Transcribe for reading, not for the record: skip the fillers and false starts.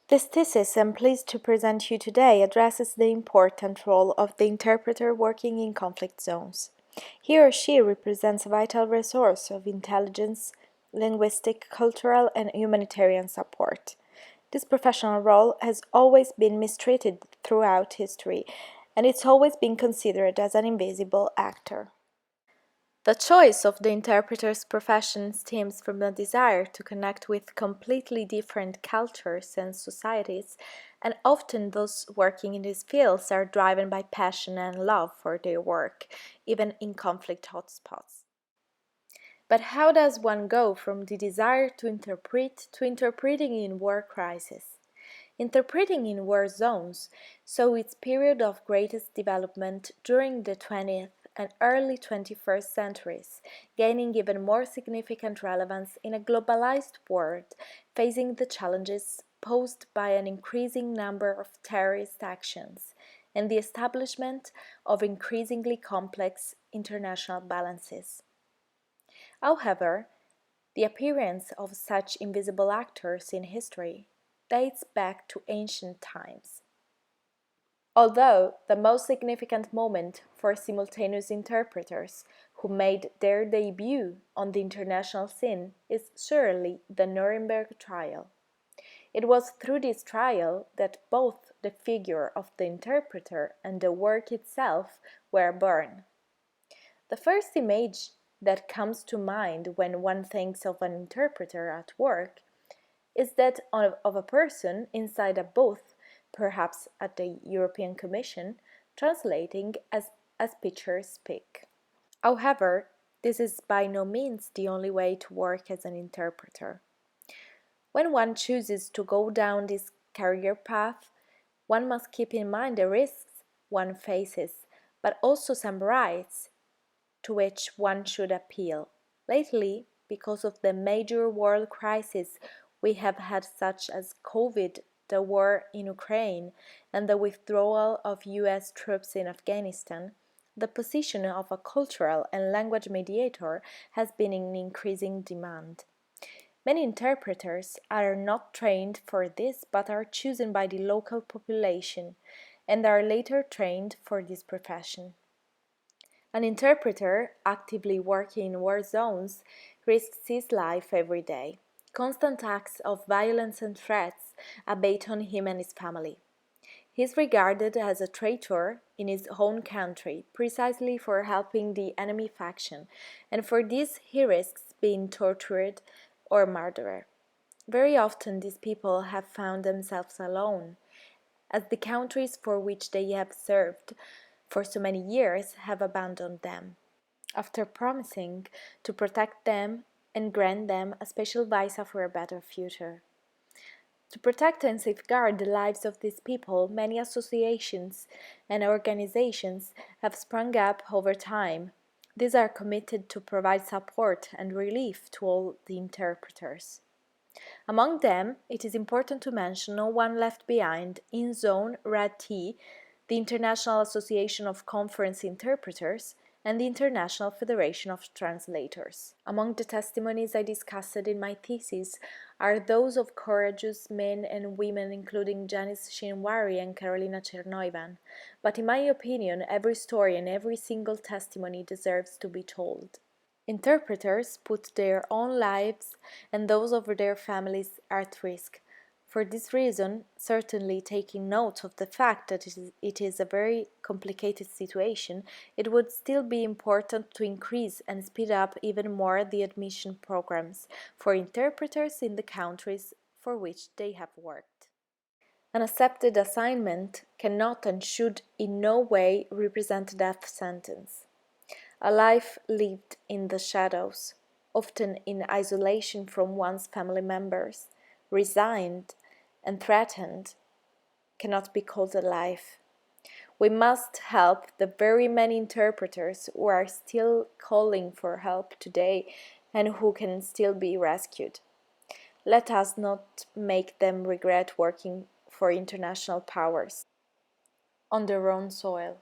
This thesis I'm pleased to present you today addresses the important role of the interpreter working in conflict zones. He or she represents a vital resource of intelligence, linguistic, cultural, and humanitarian support. This professional role has always been mistreated throughout history, and it's always been considered as an invisible actor. The choice of the interpreter's profession stems from a desire to connect with completely different cultures and societies, and often those working in these fields are driven by passion and love for their work, even in conflict hotspots. But how does one go from the desire to interpret to interpreting in war crises? Interpreting in war zones saw its period of greatest development during the 20th and early 21st centuries, gaining even more significant relevance in a globalized world facing the challenges posed by an increasing number of terrorist actions and the establishment of increasingly complex international balances. However, the appearance of such invisible actors in history dates back to ancient times. Although the most significant moment for simultaneous interpreters who made their debut on the international scene is surely the Nuremberg trial. It was through this trial that both the figure of the interpreter and the work itself were born. The first image that comes to mind when one thinks of an interpreter at work is that of a person inside a booth, perhaps at the European Commission, translating as pictures speak. However, this is by no means the only way to work as an interpreter. When one chooses to go down this career path, one must keep in mind the risks one faces, but also some rights to which one should appeal. Lately, because of the major world crises we have had such as COVID, the war in Ukraine, and the withdrawal of US troops in Afghanistan, the position of a cultural and language mediator has been in increasing demand. Many interpreters are not trained for this but are chosen by the local population and are later trained for this profession. An interpreter actively working in war zones risks his life every day. Constant acts of violence and threats abate on him and his family. He is regarded as a traitor in his own country precisely for helping the enemy faction, and for this he risks being tortured or murdered. Very often these people have found themselves alone, as the countries for which they have served for so many years have abandoned them, after promising to protect them and grant them a special visa for a better future. To protect and safeguard the lives of these people, many associations and organizations have sprung up over time. These are committed to provide support and relief to all the interpreters. Among them, it is important to mention No One Left Behind, In Zone Red T, the International Association of Conference Interpreters, and the International Federation of Translators. Among the testimonies I discussed in my thesis are those of courageous men and women including Janice Shinwari and Carolina Chernoivan, but in my opinion every story and every single testimony deserves to be told. Interpreters put their own lives and those of their families at risk. For this reason, certainly taking note of the fact that it is a very complicated situation, it would still be important to increase and speed up even more the admission programs for interpreters in the countries for which they have worked. An accepted assignment cannot and should in no way represent a death sentence. A life lived in the shadows, often in isolation from one's family members, resigned and threatened, cannot be called a life. We must help the very many interpreters who are still calling for help today and who can still be rescued. Let us not make them regret working for international powers on their own soil.